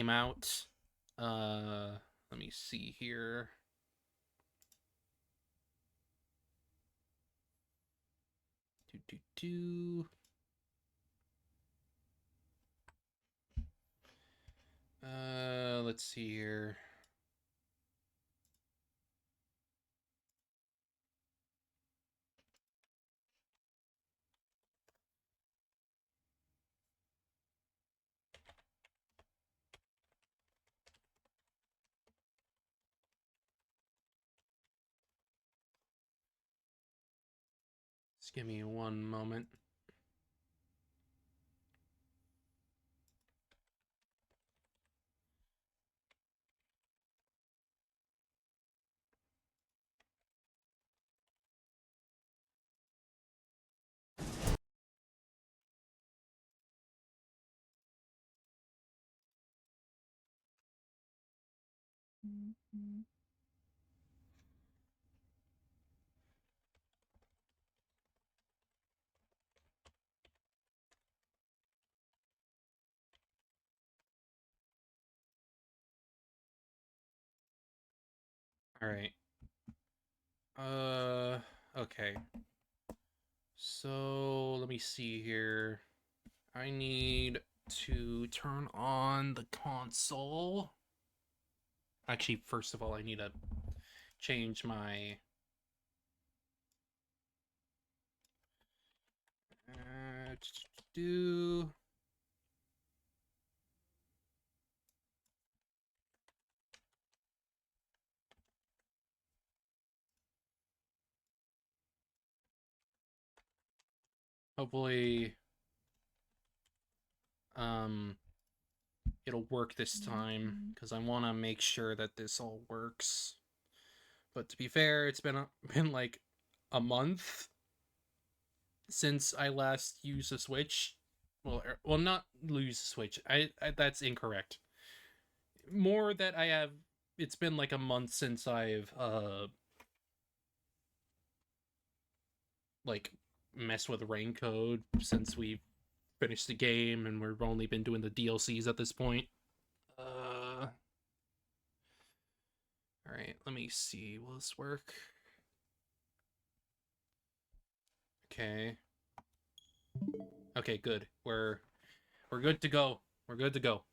came out. Let me see here. Let's see here. Just give me one moment. All right. Okay. So let me see here. I need to turn on the console. Actually, first of all, I need to change my do hopefully it'll work this time, because I want to make sure that this all works. But to be fair, it's been like a month since I last used the Switch. Well, not lose the Switch. I that's incorrect. More that I have. It's been like a month since I've like messed with rain code since we finished the game, and we've only been doing the DLCs at this point. All right, let me see. Will this work? Okay. Okay, good. We're good to go. We're good to go.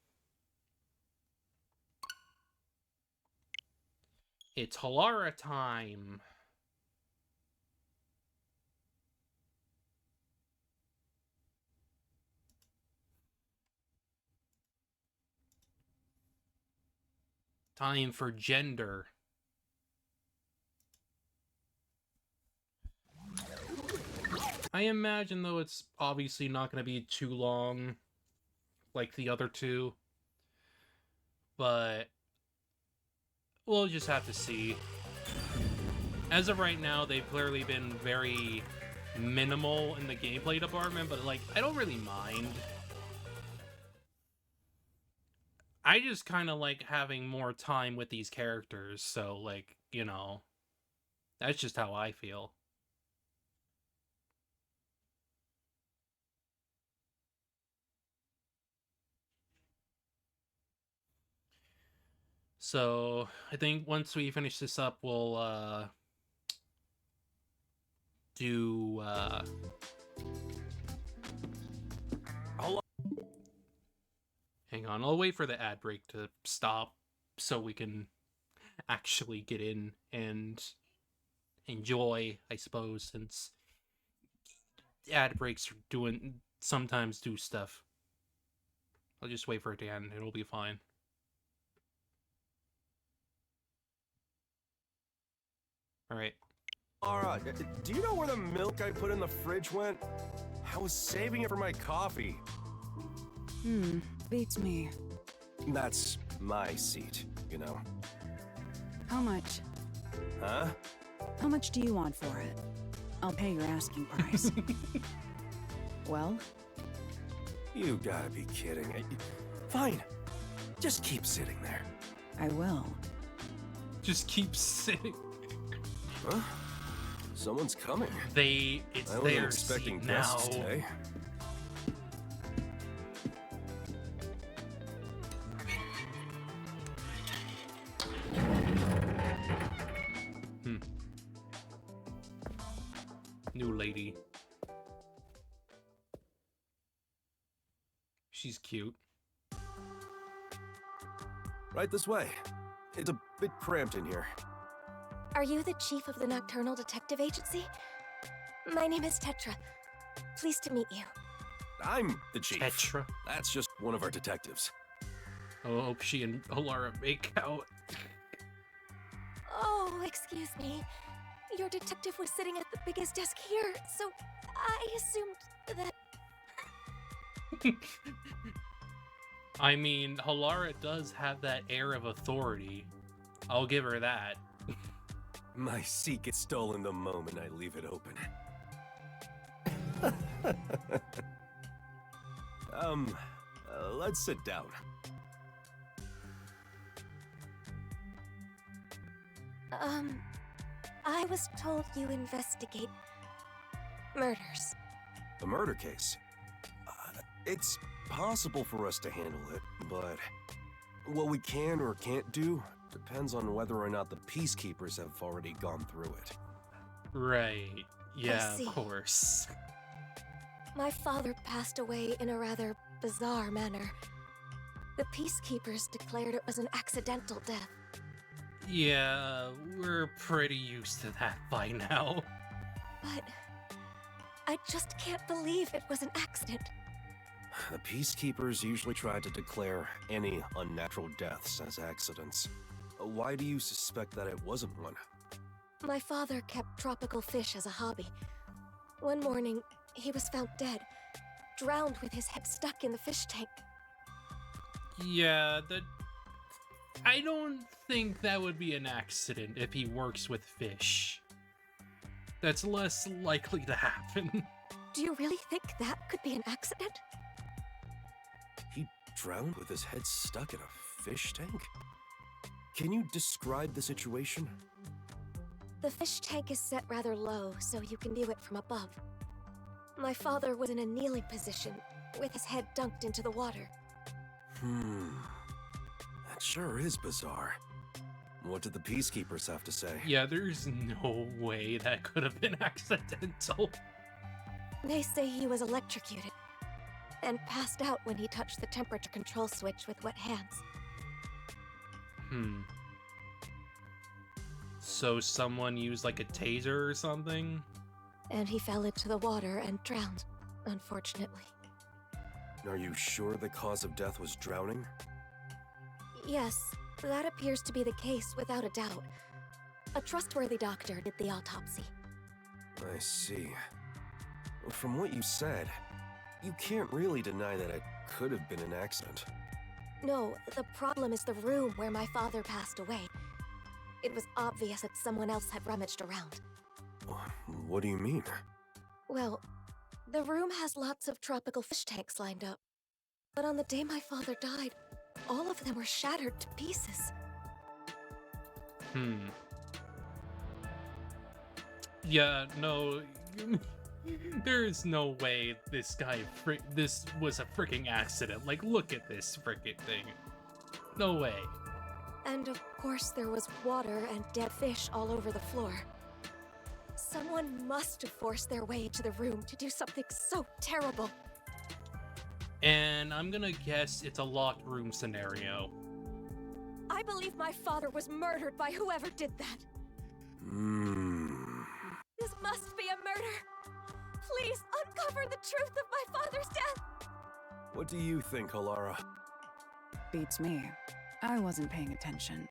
It's Halara time. Time for gender. I imagine, though, it's obviously not going to be too long like the other two. But we'll just have to see. As of right now, they've clearly been very minimal in the gameplay department, but, like, I don't really mind. I just kind of like having more time with these characters, so, like, you know, that's just how I feel. So, I think once we finish this up, we'll, do, hang on, I'll wait for the ad break to stop so we can actually get in and enjoy, I suppose, since ad breaks sometimes do stuff. I'll just wait for it to end, it'll be fine. Alright. Laura, do you know where the milk I put in the fridge went? I was saving it for my coffee. Beats me. That's my seat, you know. How much? Huh? How much do you want for it? I'll pay your asking price. Well? You gotta be kidding. Fine. Just keep sitting there. I will. Just keep sitting. Huh? Someone's coming. It's I wasn't their expecting seat now. guests today. new lady. She's cute. Right this way. It's a bit cramped in here. Are you the chief of the Nocturnal Detective Agency? My name is Tetra. Pleased to meet you. I'm the chief. Tetra. That's just one of our detectives. Oh, I hope she and Alara make out. Oh, excuse me. Your detective was sitting at the biggest desk here, so I assumed that... I mean, Halara does have that air of authority. I'll give her that. My seat gets stolen the moment I leave it open. Let's sit down. I was told you investigate murders. A murder case. It's possible for us to handle it, but what we can or can't do depends on whether or not the Peacekeepers have already gone through it. Right. Yeah, see. of course. My father passed away in a rather bizarre manner. The Peacekeepers declared it was an accidental death. Yeah, we're pretty used to that by now. But I just can't believe it was an accident. The Peacekeepers usually try to declare any unnatural deaths as accidents. Why do you suspect that it wasn't one? My father kept tropical fish as a hobby. One morning, he was found dead, drowned with his head stuck in the fish tank. Yeah, I don't think that would be an accident if he works with fish. That's less likely to happen. Do you really think that could be an accident? He drowned with his head stuck in a fish tank? Can you describe the situation? The fish tank is set rather low, so you can view it from above. My father was in a kneeling position, with his head dunked into the water. That sure is bizarre. What did the Peacekeepers have to say? Yeah, there's no way that could have been accidental. They say he was electrocuted, and passed out when he touched the temperature control switch with wet hands. So someone used like a taser or something? And he fell into the water and drowned, unfortunately. Are you sure the cause of death was drowning? Yes, that appears to be the case without a doubt. A trustworthy doctor did the autopsy. I see. From what you said, you can't really deny that it could have been an accident. No, the problem is the room where my father passed away. It was obvious that someone else had rummaged around. What do you mean? Well, the room has lots of tropical fish tanks lined up. But on the day my father died, all of them were shattered to pieces. Yeah, no. There's no way this was a freaking accident. Like, look at this freaking thing. No way. And of course there was water and dead fish all over the floor. Someone must have forced their way into the room to do something so terrible. And I'm gonna guess it's a locked room scenario. I believe my father was murdered by whoever did that. This must be a murder. Please uncover the truth of my father's death. What do you think, Halara? Beats me. I wasn't paying attention.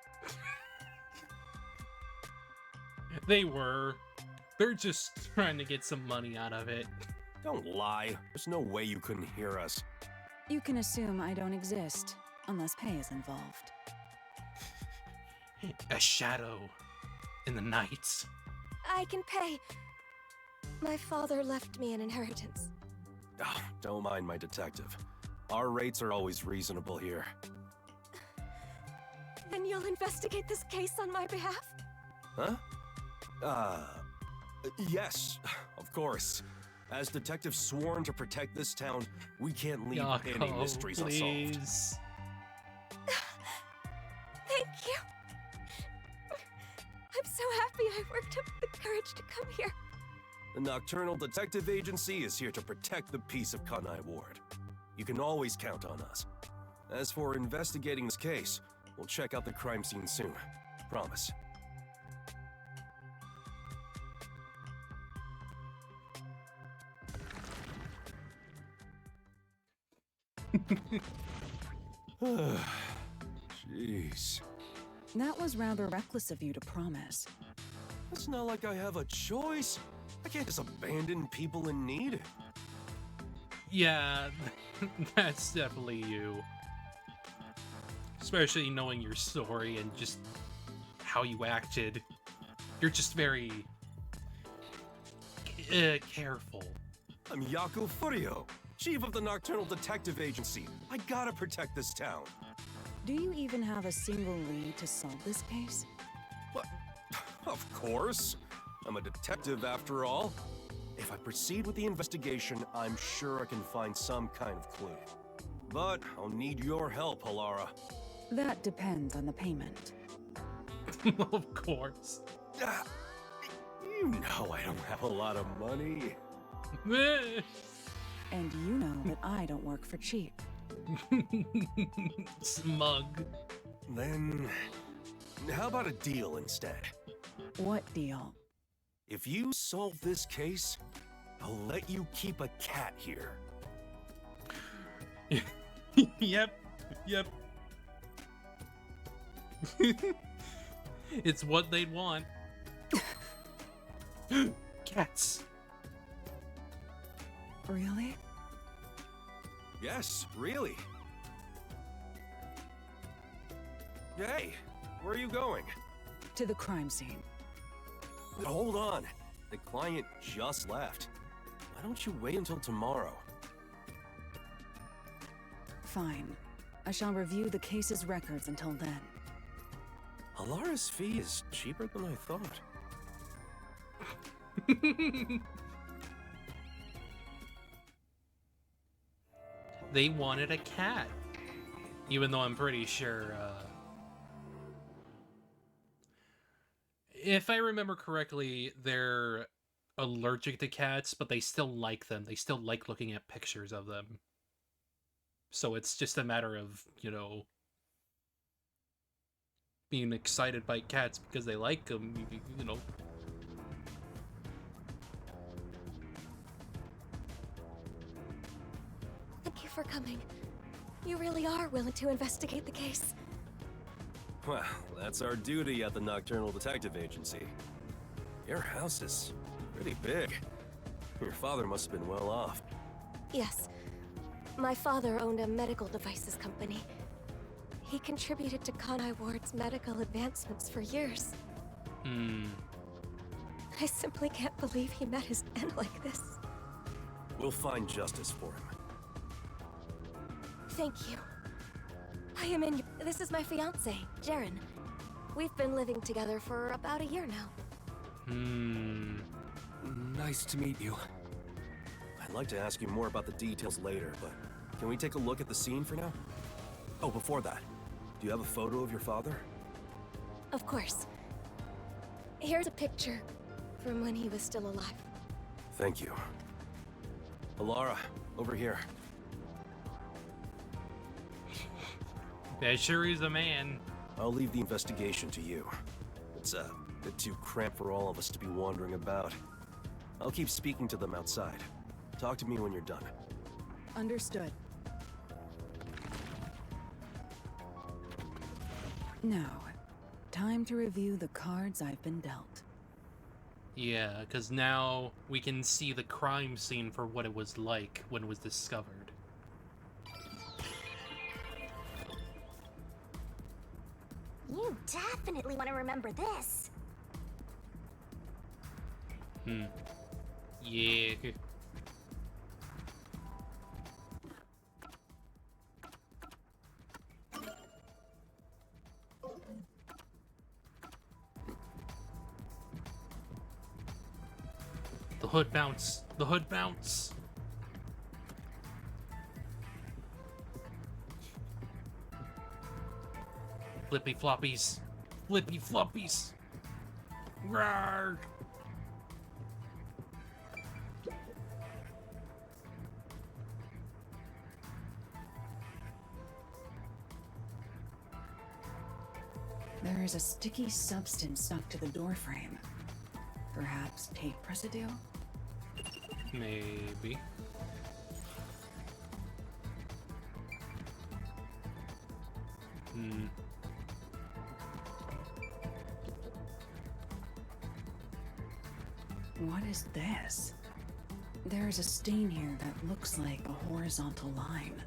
They were. They're just trying to get some money out of it. Don't lie. There's no way you couldn't hear us. You can assume I don't exist, unless pay is involved. A shadow in the night. I can pay. My father left me an inheritance. Oh, don't mind my detective. Our rates are always reasonable here. Then you'll investigate this case on my behalf? Huh? Yes, of course. As detectives sworn to protect this town, we can't leave any Yako, mysteries unsolved. please. Thank you. I'm so happy I worked up the courage to come here. The Nocturnal Detective Agency is here to protect the peace of Kanai Ward. You can always count on us. As for investigating this case, we'll check out the crime scene soon. Promise. Jeez. That was rather reckless of you to promise. It's not like I have a choice. I can't just abandon people in need. Yeah, that's definitely you. Especially knowing your story and just how you acted. You're just very careful. I'm Yaku Furio, chief of the Nocturnal Detective Agency. I gotta protect this town. Do you even have a single lead to solve this case? What? Of course. I'm a detective after all. If I proceed with the investigation, I'm sure I can find some kind of clue. But I'll need your help, Halara. That depends on the payment. Of course. Ah, you know I don't have a lot of money. And you know that I don't work for cheap. Smug. Then, how about a deal instead? What deal? If you solve this case, I'll let you keep a cat here. Yep. It's what they'd want. Cats. Really? Yes, really. Hey, where are you going? To the crime scene. But hold on. The client just left. Why don't you wait until tomorrow? Fine. I shall review the case's records until then. Halara's fee is cheaper than I thought. They wanted a cat. Even though I'm pretty sure, if I remember correctly, they're allergic to cats, but they still like them. They still like looking at pictures of them. So it's just a matter of, being excited by cats because they like them, Thank you for coming. You really are willing to investigate the case. Well, that's our duty at the Nocturnal Detective Agency. Your house is pretty big. Your father must have been well off. Yes. My father owned a medical devices company. He contributed to Kanai Ward's medical advancements for years. I simply can't believe he met his end like this. We'll find justice for him. Thank you. I am in. This is my fiance, Jaren. We've been living together for about a year now. Nice to meet you. I'd like to ask you more about the details later, but can we take a look at the scene for now? Oh, before that, do you have a photo of your father? Of course. Here's a picture from when he was still alive. Thank you. Halara, over here. Yeah, sure is a man. I'll leave the investigation to you. It's a bit too cramped for all of us to be wandering about. I'll keep speaking to them outside. Talk to me when you're done. Understood. Now, time to review the cards I've been dealt. Yeah, because now we can see the crime scene for what it was like when it was discovered. You definitely want to remember this. Yeah. The hood bounce. The hood bounce. Flippy floppies. Flippy floppies. Rawr. There is a sticky substance stuck to the doorframe. Perhaps tape residue? Maybe. Hmm. What is this? There's a stain here that looks like a horizontal line.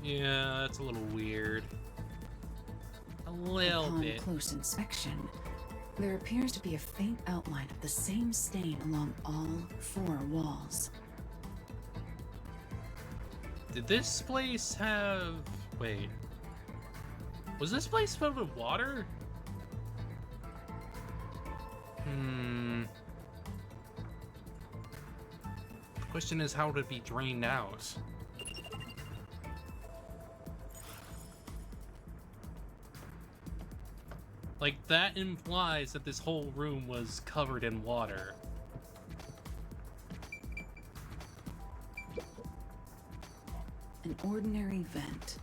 Yeah, that's a little weird. A little Upon bit. close inspection, there appears to be a faint outline of the same stain along all 4 walls. Did this place have... Wait. Was this place filled with water? Hmm. Question is, how would it be drained out? Like, that implies that this whole room was covered in water. An ordinary vent.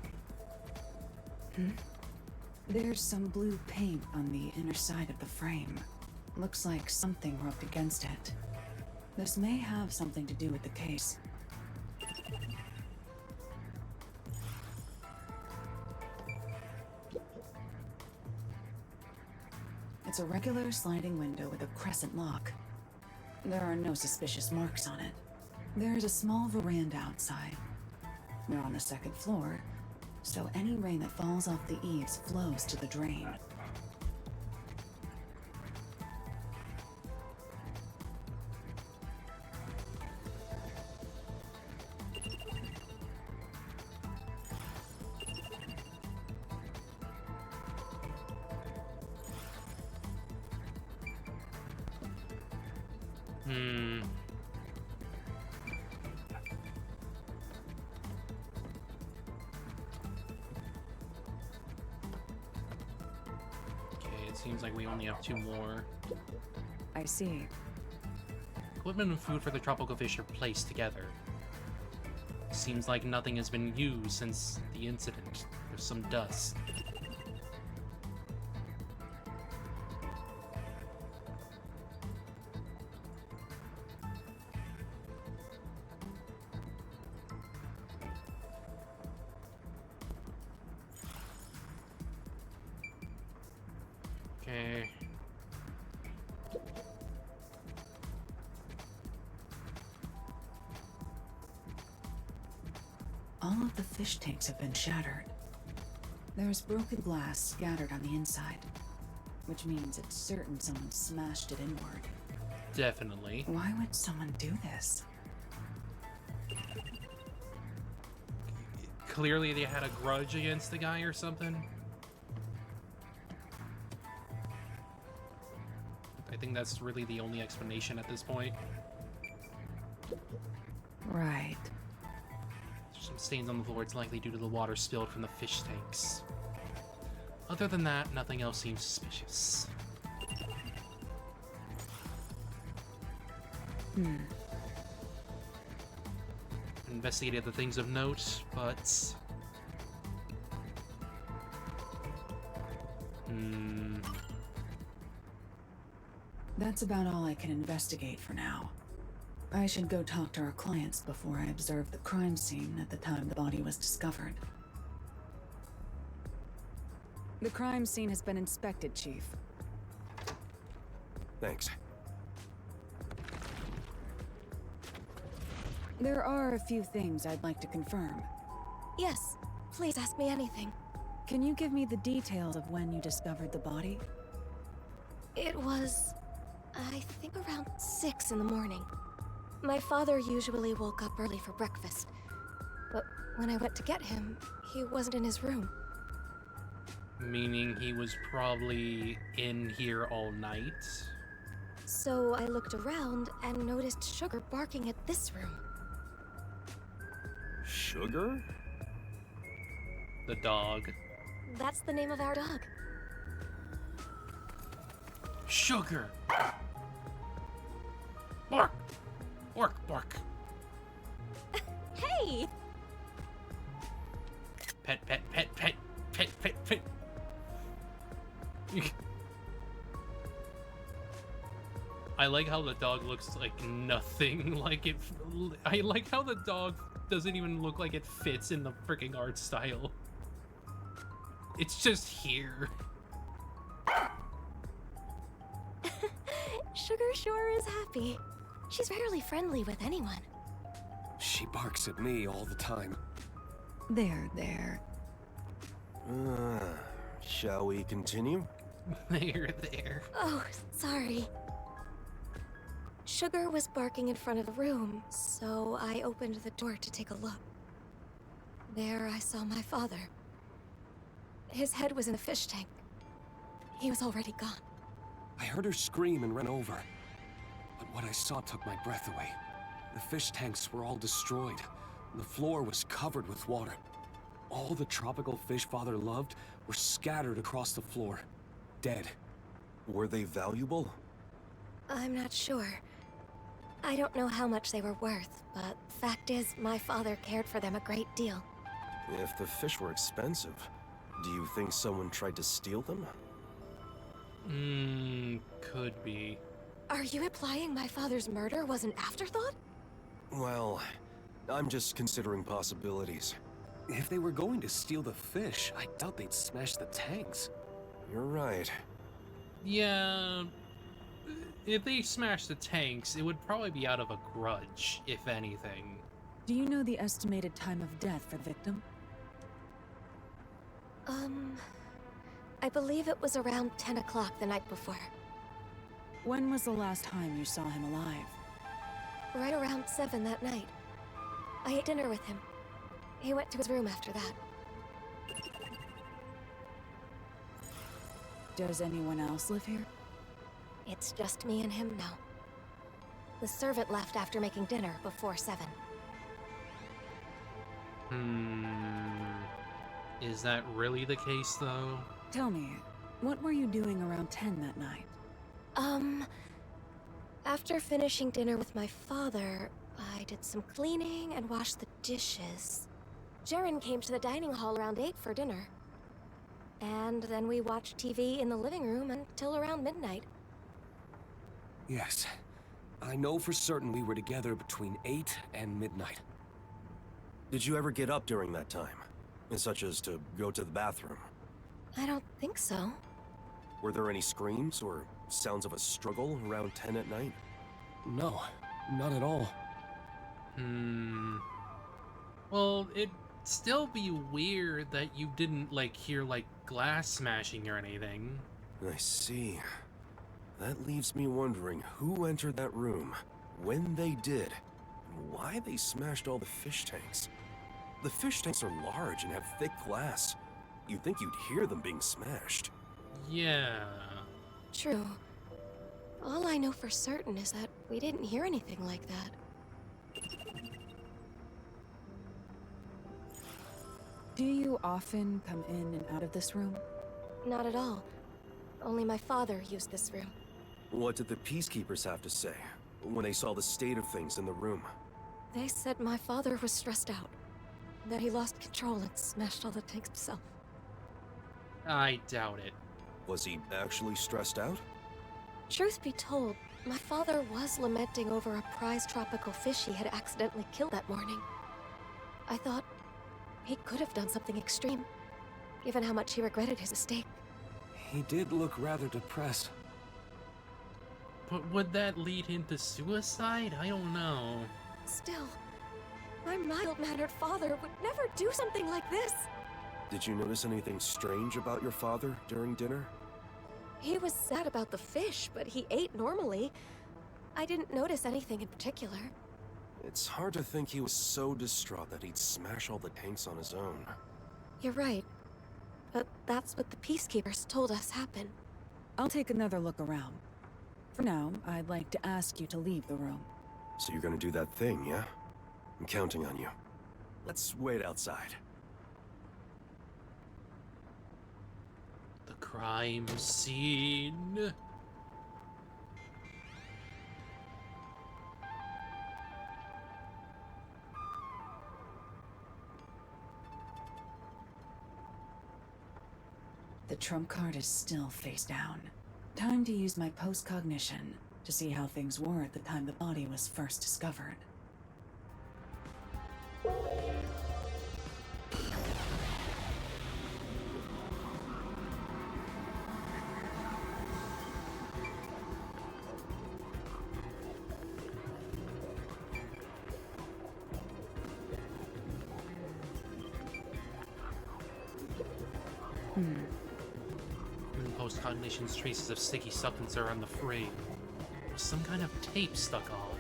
There's some blue paint on the inner side of the frame. Looks like something rubbed against it. This may have something to do with the case. It's a regular sliding window with a crescent lock. There are no suspicious marks on it. There is a small veranda outside. We're on the 2nd floor, so any rain that falls off the eaves flows to the drain. Hmm. Okay, it seems like we only have 2 more. I see. Equipment and food for the tropical fish are placed together. Seems like nothing has been used since the incident. There's some dust. Okay. All of the fish tanks have been shattered. There's broken glass scattered on the inside, which means it's certain someone smashed it inward. Definitely. Why would someone do this? Clearly they had a grudge against the guy or something. I think that's really the only explanation at this point. Right. There's some stains on the floor. It's likely due to the water spilled from the fish tanks. Other than that, nothing else seems suspicious. Investigated the things of note, but... That's about all I can investigate for now. I should go talk to our clients before I observe the crime scene at the time the body was discovered. The crime scene has been inspected, Chief. Thanks. There are a few things I'd like to confirm. Yes, please ask me anything. Can you give me the details of when you discovered the body? It was, I think, around 6 in the morning. My father usually woke up early for breakfast, but when I went to get him, he wasn't in his room. Meaning he was probably in here all night? So I looked around and noticed Sugar barking at this room. Sugar? The dog. That's the name of our dog. Sugar! Bark! Bark, bark. Hey! Pet, pet, pet, pet, pet, pet, pet. I like how the dog looks like nothing like it. I like how the dog doesn't even look like it fits in the freaking art style. It's just here. Sugar sure is happy. She's rarely friendly with anyone. She barks at me all the time. There. Shall we continue? There. Oh, sorry. Sugar was barking in front of the room, so I opened the door to take a look. There I saw my father. His head was in a fish tank. He was already gone. I heard her scream and ran over. But what I saw took my breath away. The fish tanks were all destroyed. The floor was covered with water. All the tropical fish Father loved were scattered across the floor. Dead. Were they valuable? I'm not sure. I don't know how much they were worth, but fact is, my father cared for them a great deal. If the fish were expensive, do you think someone tried to steal them? Could be. Are you implying my father's murder was an afterthought? Well, I'm just considering possibilities. If they were going to steal the fish, I doubt they'd smash the tanks. You're right. Yeah. If they smashed the tanks, it would probably be out of a grudge, if anything. Do you know the estimated time of death for the victim? I believe it was around 10 o'clock the night before. When was the last time you saw him alive? Right around 7 that night. I ate dinner with him. He went to his room after that. Does anyone else live here? It's just me and him now. The servant left after making dinner before 7. Is that really the case, though? Tell me, what were you doing around 10 that night? After finishing dinner with my father, I did some cleaning and washed the dishes. Jaren came to the dining hall around 8 for dinner. And then we watched TV in the living room until around midnight. Yes. I know for certain we were together between 8 and midnight. Did you ever get up during that time? Such as to go to the bathroom? I don't think so. Were there any screams or sounds of a struggle around 10 at night? No, not at all. Well, it'd still be weird that you didn't, like, hear, like, glass smashing or anything. I see. That leaves me wondering who entered that room, when they did, and why they smashed all the fish tanks. The fish tanks are large and have thick glass. You'd think you'd hear them being smashed. Yeah. True. All I know for certain is that we didn't hear anything like that. Do you often come in and out of this room? Not at all. Only my father used this room. What did the peacekeepers have to say when they saw the state of things in the room? They said my father was stressed out. That he lost control and smashed all the tanks himself. I doubt it. Was he actually stressed out? Truth be told, my father was lamenting over a prize tropical fish he had accidentally killed that morning. I thought he could have done something extreme, given how much he regretted his mistake. He did look rather depressed. But would that lead him to suicide? I don't know. Still, my mild-mannered father would never do something like this. Did you notice anything strange about your father during dinner? He was sad about the fish, but he ate normally. I didn't notice anything in particular. It's hard to think he was so distraught that he'd smash all the tanks on his own. You're right. But that's what the peacekeepers told us happened. I'll take another look around. For now, I'd like to ask you to leave the room. So you're gonna do that thing, yeah? I'm counting on you. Let's wait outside. The crime scene. The trump card is still face down. Time to use my post-cognition. to see how things were at the time the body was first discovered. In post-cognition's traces of sticky substance are on the frame. There's some kind of tape stuck on.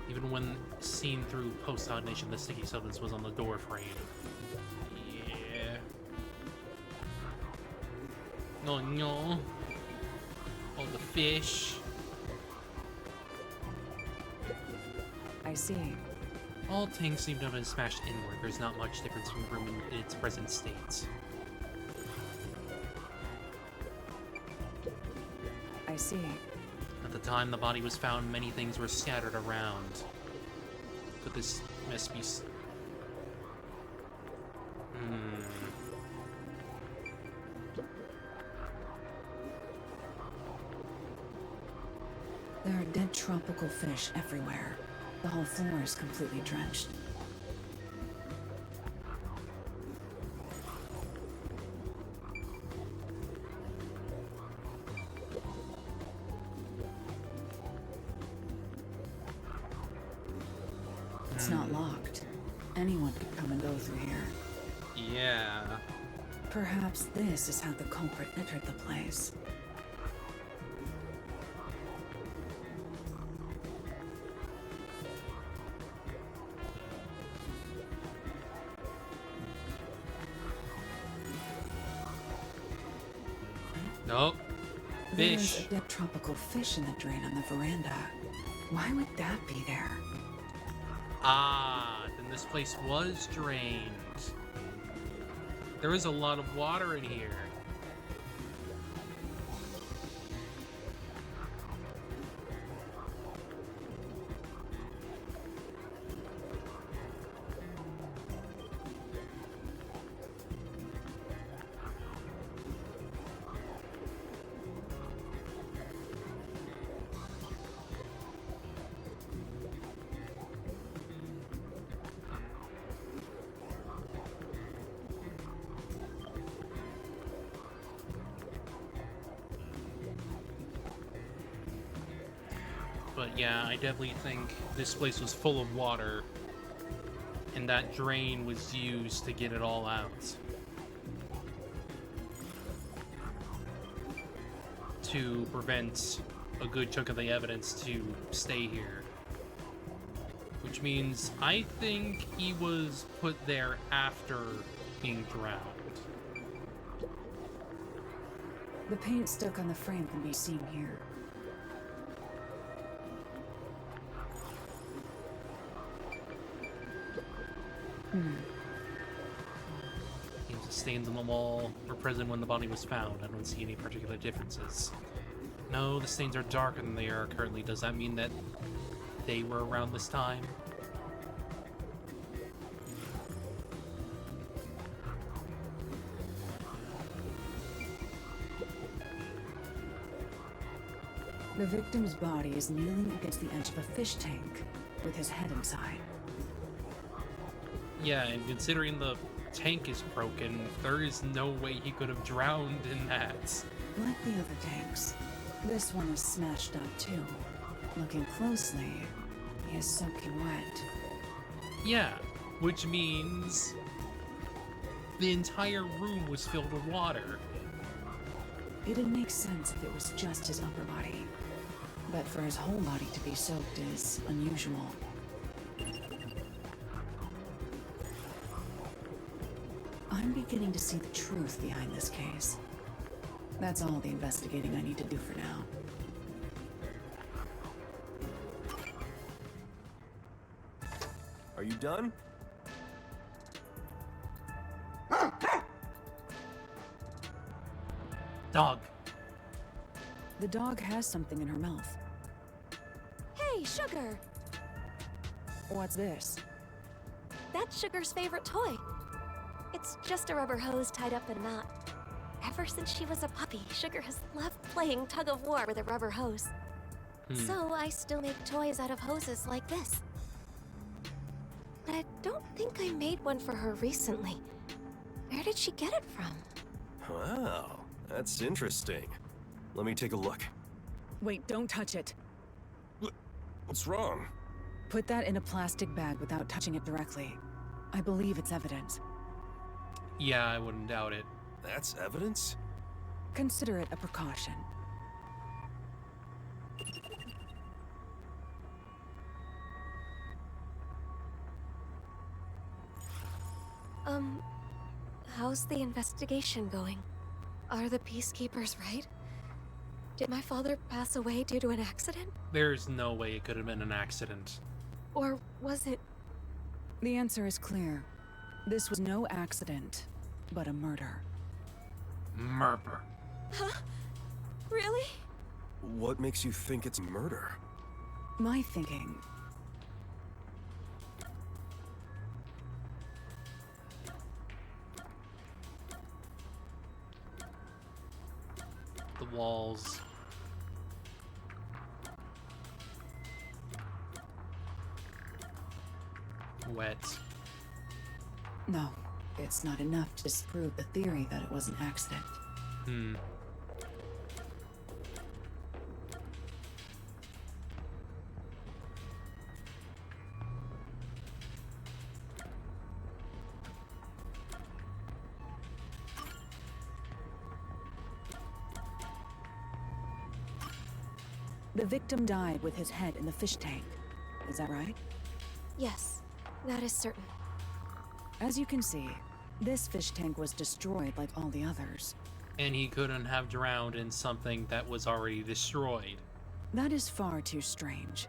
Even when seen through post-cognation, the sticky substance was on the door frame. Yeah. No, no. Oh, the fish. I see. All tanks seem to have been smashed inward. There's not much difference from the room in its present state. I see. At the time the body was found, many things were scattered around. Could this mess be... There are dead tropical fish everywhere. The whole floor is completely drenched. It's not locked. Anyone could come and go through here. Yeah. Perhaps this is how the culprit entered the place. Nope. Fish. There's a dead tropical fish in the drain on the veranda. Why would that be there? Ah, then this place was drained. There is a lot of water in here. But yeah, I definitely think this place was full of water, and that drain was used to get it all out. To prevent a good chunk of the evidence to stay here. Which means I think he was put there after being drowned. The paint stuck on the frame can be seen here. The stains on the wall were present when the body was found. I don't see any particular differences. No, the stains are darker than they are currently. Does that mean that they were around this time? The victim's body is kneeling against the edge of a fish tank, with his head inside. Yeah, and considering the tank is broken, there is no way he could have drowned in that. Like the other tanks, this one is smashed up too. Looking closely, he is soaking wet. Yeah, which means the entire room was filled with water. It'd make sense if it was just his upper body, but for his whole body to be soaked is unusual. I'm beginning to see the truth behind this case. That's all the investigating I need to do for now. Are you done? Dog. The dog has something in her mouth. Hey, Sugar! What's this? That's Sugar's favorite toy. It's just a rubber hose tied up in a knot. Ever since she was a puppy, Sugar has loved playing tug of war with a rubber hose. So I still make toys out of hoses like this. But I don't think I made one for her recently. Where did she get it from? Wow, that's interesting. Let me take a look. Wait, don't touch it. What's wrong? Put that in a plastic bag without touching it directly. I believe it's evidence. Yeah, I wouldn't doubt it. That's evidence? Consider it a precaution. How's the investigation going? Are the Peacekeepers right? Did my father pass away due to an accident? There's no way it could have been an accident. Or was it... The answer is clear. This was no accident, but a murder. Murder. Huh? Really? What makes you think it's murder? My thinking. The walls. Wet. No, it's not enough to disprove the theory that it was an accident. The victim died with his head in the fish tank. Is that right? Yes, that is certain. As you can see, this fish tank was destroyed like all the others. And he couldn't have drowned in something that was already destroyed. That is far too strange.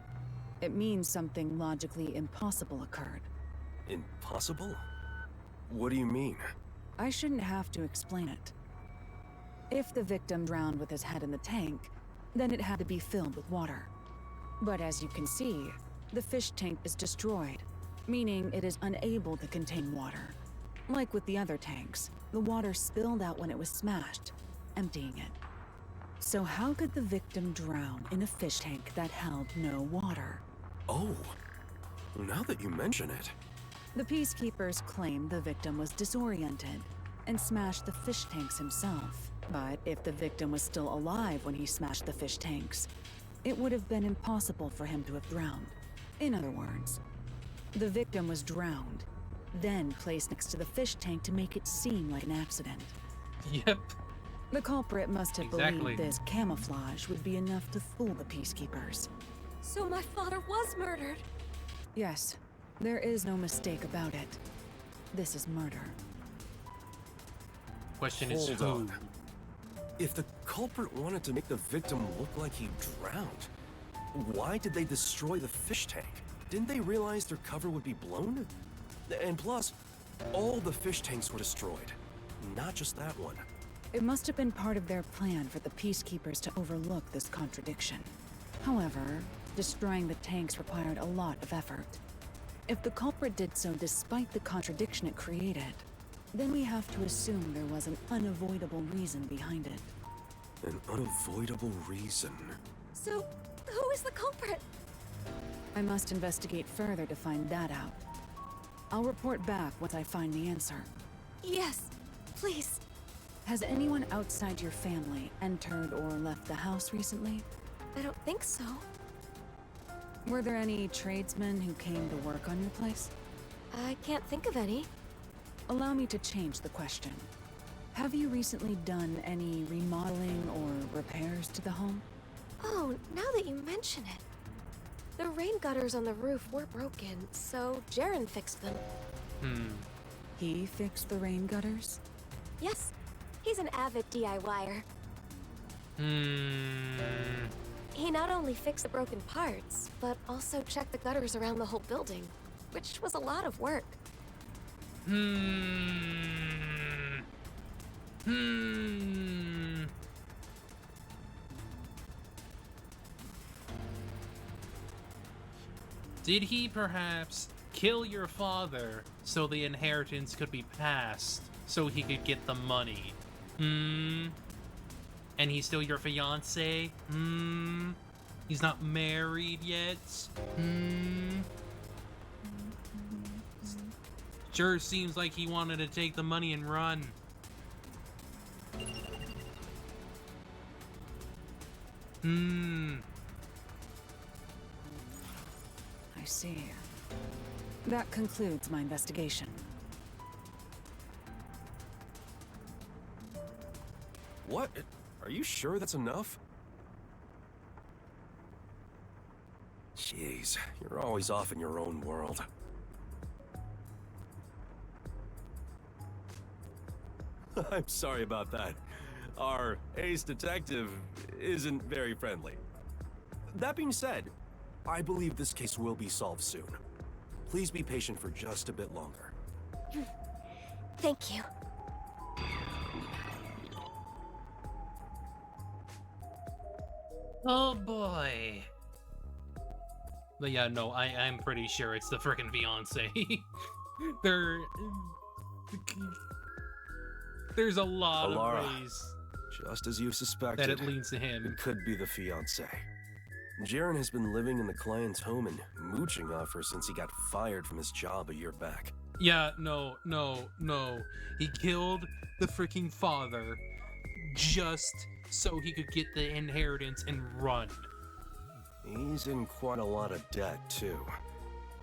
It means something logically impossible occurred. Impossible? What do you mean? I shouldn't have to explain it. If the victim drowned with his head in the tank, then it had to be filled with water. But as you can see, the fish tank is destroyed, meaning it is unable to contain water. Like with the other tanks, the water spilled out when it was smashed, emptying it. So how could the victim drown in a fish tank that held no water? Oh, now that you mention it. The Peacekeepers claim the victim was disoriented and smashed the fish tanks himself. But if the victim was still alive when he smashed the fish tanks, it would have been impossible for him to have drowned. In other words, the victim was drowned, then placed next to the fish tank to make it seem like an accident. Yep. The culprit must have Exactly. believed this camouflage would be enough to fool the Peacekeepers. So my father was murdered. Yes, there is no mistake about it. This is murder. Question is Hold who? on. If the culprit wanted to make the victim look like he drowned, why did they destroy the fish tank? Didn't they realize their cover would be blown? And plus, all the fish tanks were destroyed, not just that one. It must have been part of their plan for the Peacekeepers to overlook this contradiction. However, destroying the tanks required a lot of effort. If the culprit did so despite the contradiction it created, then we have to assume there was an unavoidable reason behind it. An unavoidable reason. So, who is the culprit? I must investigate further to find that out. I'll report back once I find the answer. Yes, please. Has anyone outside your family entered or left the house recently? I don't think so. Were there any tradesmen who came to work on your place? I can't think of any. Allow me to change the question. Have you recently done any remodeling or repairs to the home? Oh, now that you mention it. The rain gutters on the roof were broken, so Jaren fixed them. He fixed the rain gutters? Yes, he's an avid DIYer. He not only fixed the broken parts, but also checked the gutters around the whole building, which was a lot of work. Did he perhaps kill your father so the inheritance could be passed so he could get the money? Hmm. And he's still your fiance? Hmm. He's not married yet? Hmm. Sure seems like he wanted to take the money and run. Hmm. I see. That concludes my investigation. What? Are you sure that's enough? Jeez, you're always off in your own world. I'm sorry about that. Our ace detective isn't very friendly. That being said, I believe this case will be solved soon. Please be patient for just a bit longer. Thank you. Oh boy. But yeah, no, I'm pretty sure it's the frickin' fiance. There, there's a lot Alara, of ways just as you suspected, that it leads to him. it could be the fiance. Jaren has been living in the client's home and mooching off her since he got fired from his job a year back. Yeah, no. He killed the freaking father just so he could get the inheritance and run. He's in quite a lot of debt, too.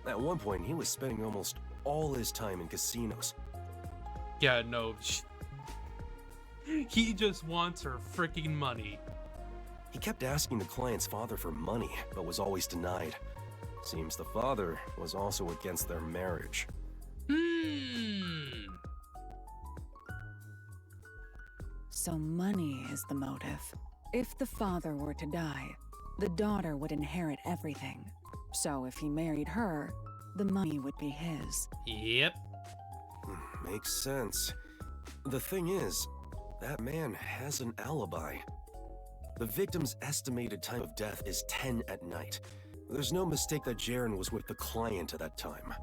At one point, he was spending almost all his time in casinos. Yeah, no. He just wants her freaking money. He kept asking the client's father for money, but was always denied. Seems the father was also against their marriage. So money is the motive. If the father were to die, the daughter would inherit everything. So if he married her, the money would be his. Yep. Makes sense. The thing is, that man has an alibi. The victim's estimated time of death is 10 at night. There's no mistake that Jaren was with the client at that time.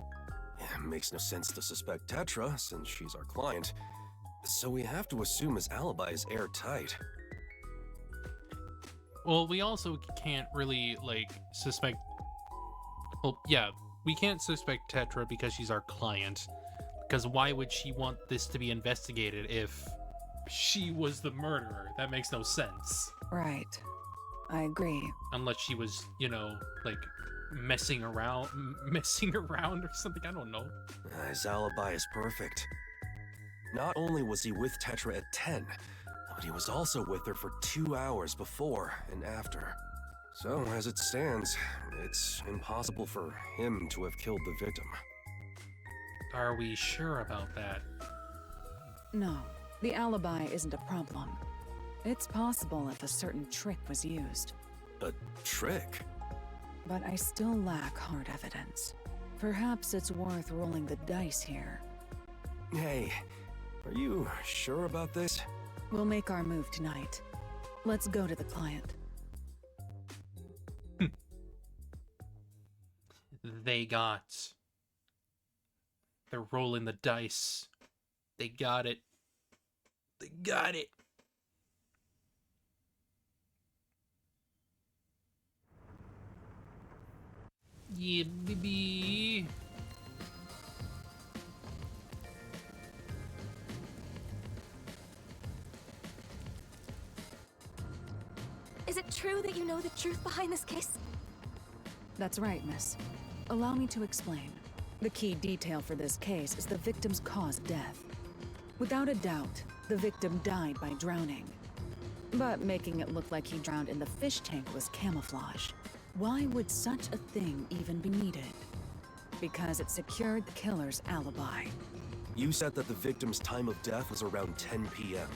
It makes no sense to suspect Tetra, since she's our client. So we have to assume his alibi is airtight. Well, we also can't really, suspect... Well, yeah, we can't suspect Tetra because she's our client. Because why would she want this to be investigated if she was the murderer? That makes no sense. Right. I agree. Unless she was, messing around or something, I don't know. His alibi is perfect. Not only was he with Tetra at 10, but he was also with her for 2 hours before and after. So, as it stands, it's impossible for him to have killed the victim. Are we sure about that? No, the alibi isn't a problem. It's possible if a certain trick was used. A trick? But I still lack hard evidence. Perhaps it's worth rolling the dice here. Hey, are you sure about this? We'll make our move tonight. Let's go to the client. They're rolling the dice. They got it. They got it. Yeah, baby. Is it true that you know the truth behind this case? That's right, miss. Allow me to explain. The key detail for this case is the victim's cause of death. Without a doubt, the victim died by drowning. But making it look like he drowned in the fish tank was camouflage. Why would such a thing even be needed? Because it secured the killer's alibi. You said that the victim's time of death was around 10 p.m.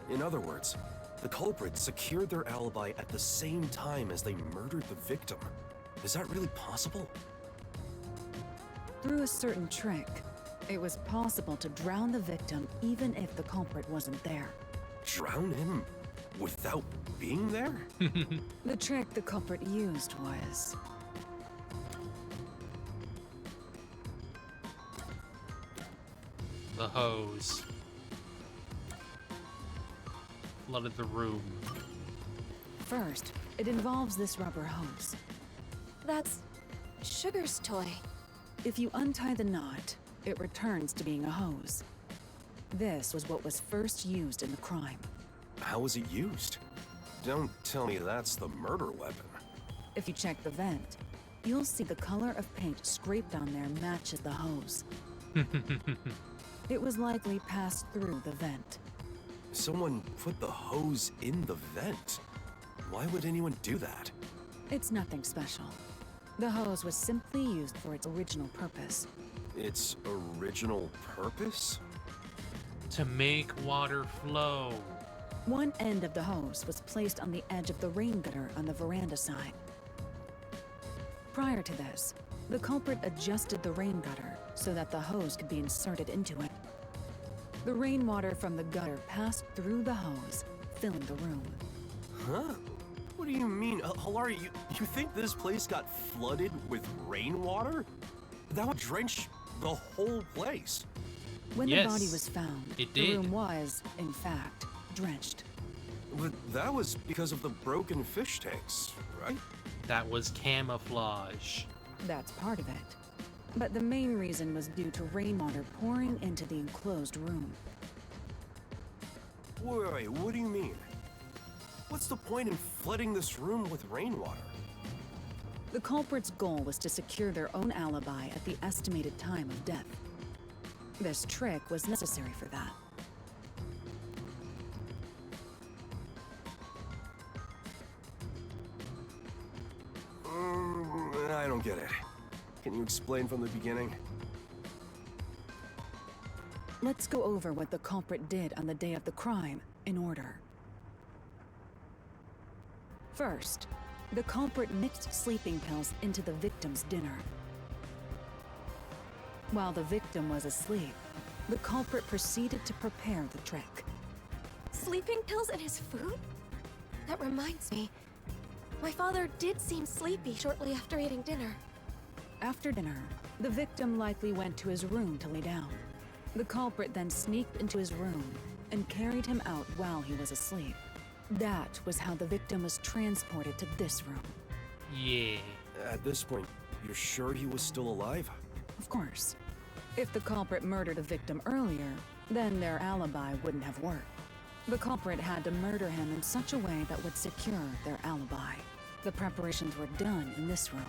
In other words, the culprit secured their alibi at the same time as they murdered the victim. Is that really possible? Through a certain trick, it was possible to drown the victim even if the culprit wasn't there. Drown him without being there? The trick the culprit used was... The hose. flooded the room? First, it involves this rubber hose. That's Sugar's toy. If you untie the knot, it returns to being a hose. This was what was first used in the crime. How was it used? Don't tell me that's the murder weapon. If you check the vent, you'll see the color of paint scraped on there matches the hose. It was likely passed through the vent. Someone put the hose in the vent. Why would anyone do that? It's nothing special. The hose was simply used for its original purpose. Its original purpose? To make water flow. One end of the hose was placed on the edge of the rain gutter on the veranda side. Prior to this, the culprit adjusted the rain gutter so that the hose could be inserted into it. The rainwater from the gutter passed through the hose, filling the room. Huh? What do you mean? Hilari, you think this place got flooded with rainwater? That would drench the whole place. When Yes, the body was found, it the did. room was, in fact, drenched. But that was because of the broken fish tanks, right? That was camouflage. That's part of it. But the main reason was due to rainwater pouring into the enclosed room. Wait, what do you mean? What's the point in flooding this room with rainwater? The culprit's goal was to secure their own alibi at the estimated time of death. This trick was necessary for that. I don't get it. Can you explain from the beginning? Let's go over what the culprit did on the day of the crime, in order. First, the culprit mixed sleeping pills into the victim's dinner. While the victim was asleep, the culprit proceeded to prepare the trick. Sleeping pills in his food? That reminds me. My father did seem sleepy shortly after eating dinner. After dinner, the victim likely went to his room to lay down. The culprit then sneaked into his room and carried him out while he was asleep. That was how the victim was transported to this room. Yeah. At this point, you're sure he was still alive? Of course. If the culprit murdered a victim earlier, then their alibi wouldn't have worked. The culprit had to murder him in such a way that would secure their alibi. The preparations were done in this room.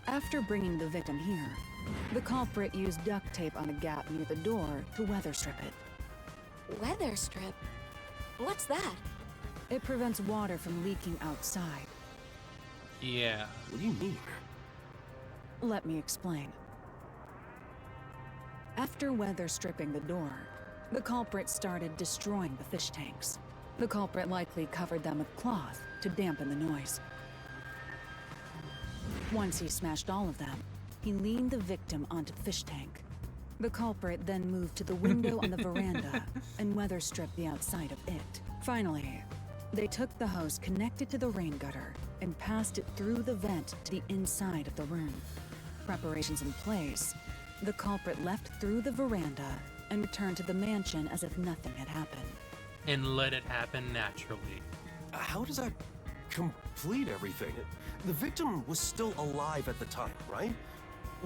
After bringing the victim here, the culprit used duct tape on a gap near the door to weather strip it. Weather strip? What's that? It prevents water from leaking outside. Yeah. What do you mean? Let me explain. After weather stripping the door, the culprit started destroying the fish tanks. The culprit likely covered them with cloth to dampen the noise. Once he smashed all of them, he leaned the victim onto the fish tank. The culprit then moved to the window on the veranda and weather stripped the outside of it. Finally, they took the hose connected to the rain gutter and passed it through the vent to the inside of the room. Preparations in place, the culprit left through the veranda and returned to the mansion as if nothing had happened. And let it happen naturally. How does that complete everything? The victim was still alive at the time, right?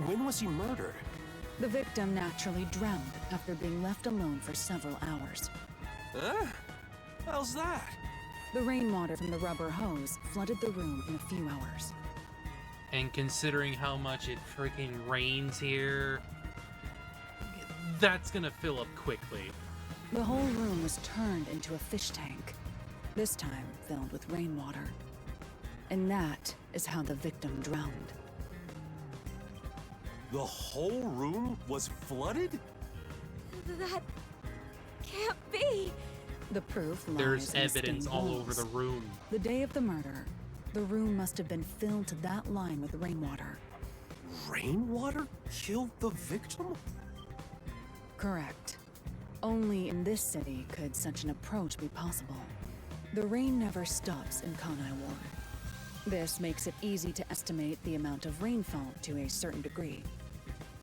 When was he murdered? The victim naturally drowned after being left alone for several hours. Huh? How's that? The rainwater from the rubber hose flooded the room in a few hours. And considering how much it freaking rains here, that's gonna fill up quickly. The whole room was turned into a fish tank, this time filled with rainwater. And that is how the victim drowned. The whole room was flooded? That can't be. The proof lies There's in the evidence stained all walls. over the room. The day of the murder, the room must have been filled to that line with rainwater. Rainwater killed the victim? Correct. Only in this city could such an approach be possible. The rain never stops in Kanai Ward. This makes it easy to estimate the amount of rainfall to a certain degree.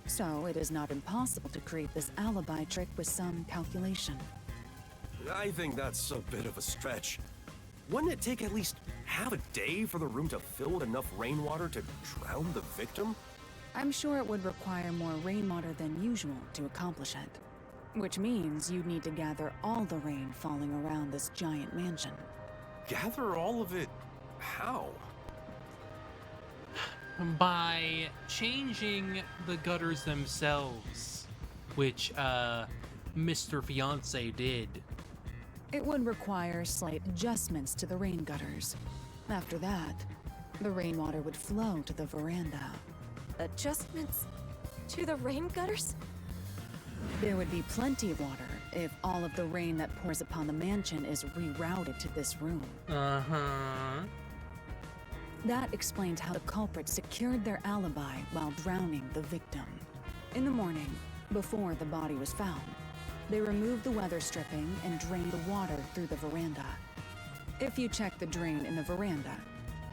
So it is not impossible to create this alibi trick with some calculation. I think that's a bit of a stretch. Wouldn't it take at least half a day for the room to fill with enough rainwater to drown the victim? I'm sure it would require more rainwater than usual to accomplish it. Which means you'd need to gather all the rain falling around this giant mansion. Gather all of it how? By changing the gutters themselves, which Mr. Fiance did. It would require slight adjustments to the rain gutters. After that, the rainwater would flow to the veranda. Adjustments to the rain gutters? There would be plenty of water if all of the rain that pours upon the mansion is rerouted to this room. Uh-huh. That explains how the culprits secured their alibi while drowning the victim. In the morning, before the body was found, they removed the weather stripping and drained the water through the veranda. If you check the drain in the veranda,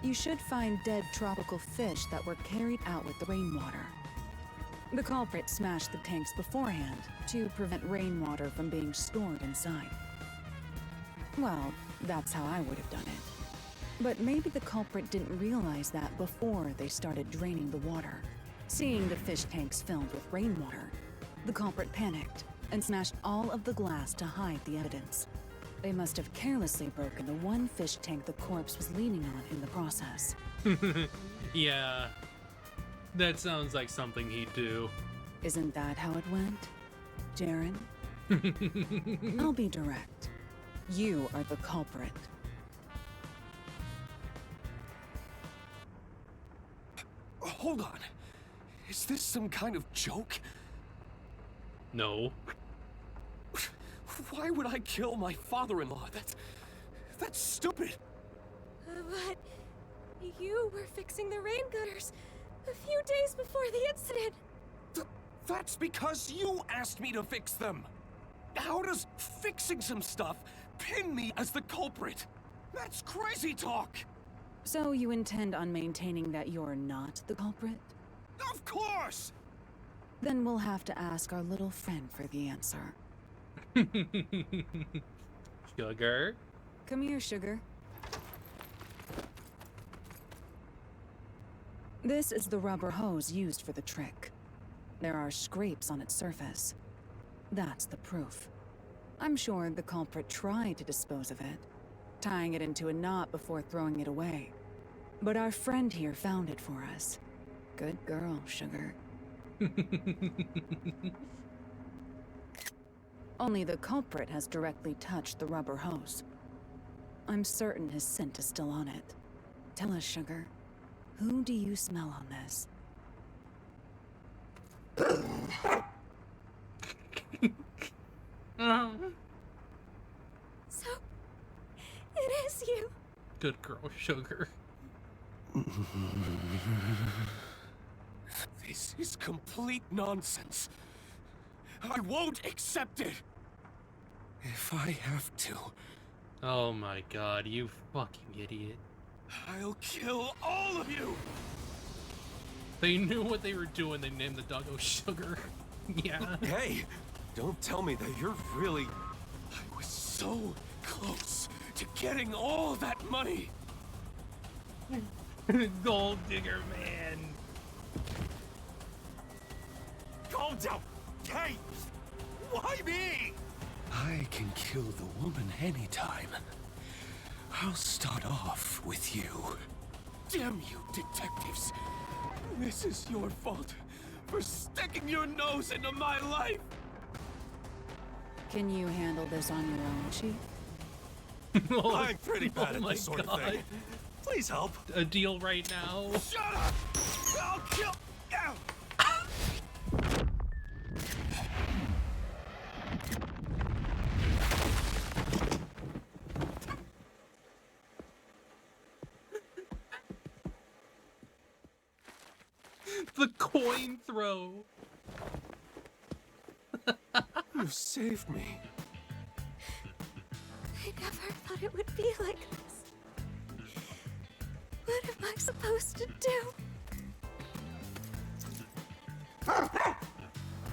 you should find dead tropical fish that were carried out with the rainwater. The culprit smashed the tanks beforehand to prevent rainwater from being stored inside. Well, that's how I would have done it. But maybe the culprit didn't realize that before they started draining the water. Seeing the fish tanks filled with rainwater, the culprit panicked and smashed all of the glass to hide the evidence. They must have carelessly broken the one fish tank the corpse was leaning on in the process. Yeah. That sounds like something he'd do. Isn't that how it went, Jaren? I'll be direct. You are the culprit. Hold on. Is this some kind of joke? No. Why would I kill my father-in-law? That's stupid. But you were fixing the rain gutters a few days before the incident. That's because you asked me to fix them. How does fixing some stuff pin me as the culprit? That's crazy talk. So you intend on maintaining that you're not the culprit? Of course! Then we'll have to ask our little friend for the answer. Sugar? Come here, Sugar. This is the rubber hose used for the trick. There are scrapes on its surface. That's the proof. I'm sure the culprit tried to dispose of it, tying it into a knot before throwing it away. But our friend here found it for us. Good girl, Sugar. Only the culprit has directly touched the rubber hose. I'm certain his scent is still on it. Tell us, Sugar, who do you smell on this? So, it is you. Good girl, Sugar. This is complete nonsense. I won't accept it. If I have to, Oh my god, you fucking idiot. I'll kill all of you. They knew what they were doing, they named the doggo Sugar. Yeah. Hey, don't tell me that you're really... I was so close to getting all that money. Gold digger man. Calm down! Hey! Why me? I can kill the woman anytime. I'll start off with you. Damn you, detectives! This is your fault for sticking your nose into my life! Can you handle this on your own, Chief? Oh, I'm pretty bad oh at my this sort of God. thing. Please help. A deal right now. Shut up! I'll kill... Ow! The coin throw. You saved me. I never thought it would be like this. What am I supposed to do?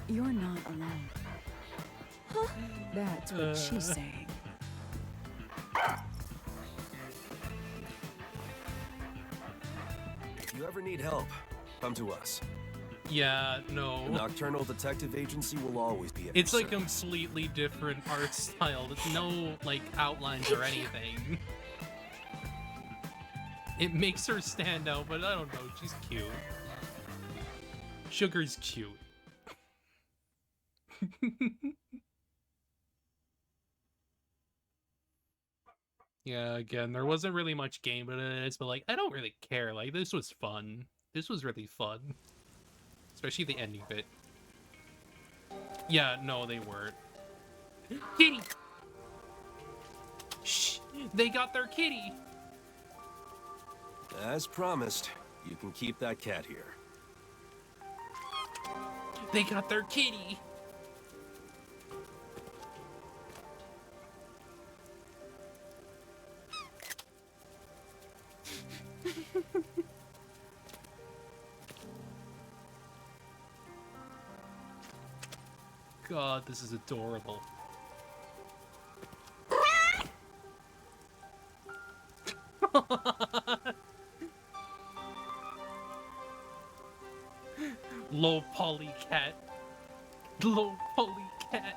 You're not alone. Huh? That's what she's saying. need help, come to us. Yeah, The no. Nocturnal Detective Agency will always be at It's your a service. completely different art style. There's no, like, outlines or anything. It makes her stand out, but I don't know, she's cute. Sugar's cute. Yeah, again, there wasn't really much game in it, but like, I don't really care. Like, this was fun. This was really fun. Especially the ending bit. Yeah, no, they weren't. Kitty! Shh! They got their kitty! As promised, you can keep that cat here. They got their kitty! God, this is adorable. Low poly cat. Low poly cat.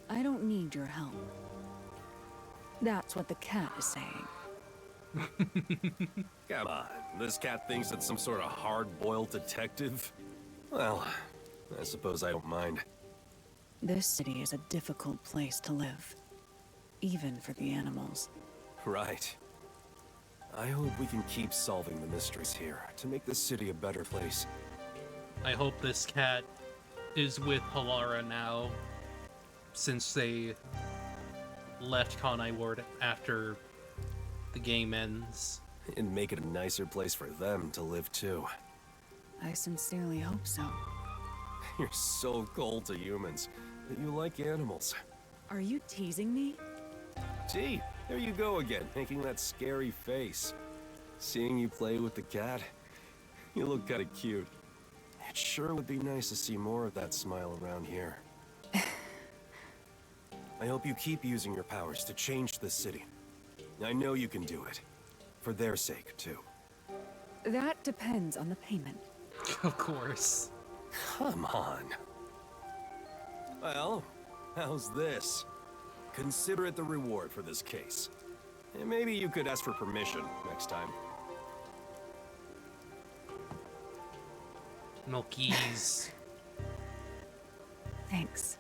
I don't need your help. That's what the cat is saying. Come on, this cat thinks it's some sort of hard-boiled detective? Well, I suppose I don't mind. This city is a difficult place to live. Even for the animals. Right. I hope we can keep solving the mysteries here to make this city a better place. I hope this cat is with Halara now, since they left Conai Ward after the game ends. And make it a nicer place for them to live too. I sincerely hope so. You're so cold to humans, but you like animals. Are you teasing me? Gee, there you go again, making that scary face. Seeing you play with the cat, you look kinda cute. It sure would be nice to see more of that smile around here. I hope you keep using your powers to change the city. I know you can do it. For their sake, too. That depends on the payment. Of course. Come on. Well, how's this? Consider it the reward for this case. And maybe you could ask for permission next time. Milkies. Thanks.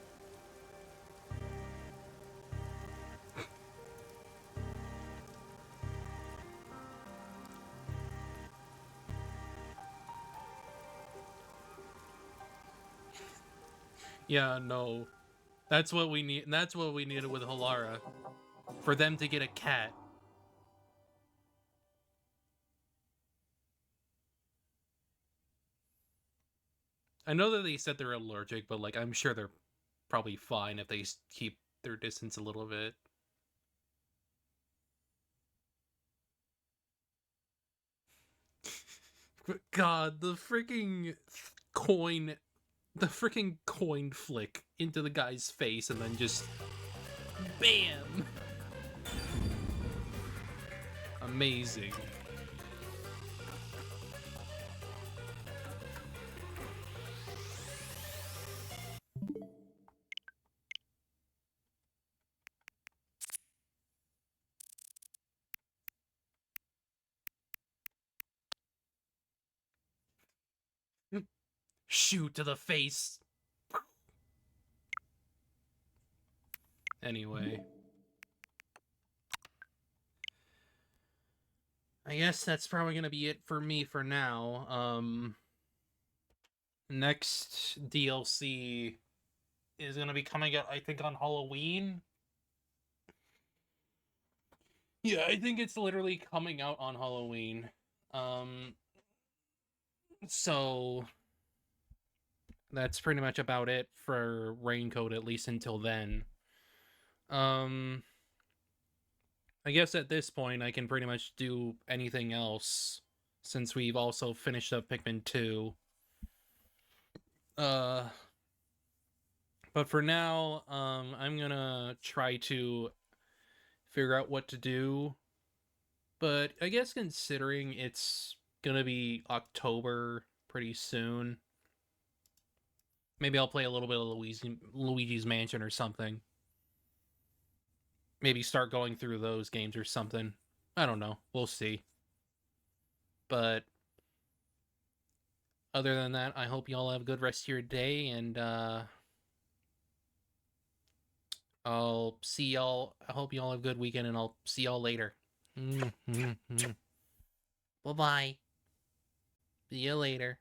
Yeah, no. That's what we need. That's what we needed with Halara. For them to get a cat. I know that they said they're allergic, but like I'm sure they're probably fine if they keep their distance a little bit. God, the freaking coin, the freaking coin flick into the guy's face and then just bam. Amazing. Shoot to the face. Anyway. I guess that's probably gonna be it for me for now. Next DLC is gonna be coming out, I think, on Halloween. Yeah, I think it's literally coming out on Halloween. So that's pretty much about it for Raincoat, at least until then. I guess at this point I can pretty much do anything else since we've also finished up Pikmin 2. But for now, I'm gonna try to figure out what to do. But I guess considering it's gonna be October pretty soon, maybe I'll play a little bit of Luigi's Mansion or something. Maybe start going through those games or something. I don't know. We'll see. But other than that, I hope y'all have a good rest of your day, and I'll see y'all. I hope y'all have a good weekend, and I'll see y'all later. Bye-bye. See you later.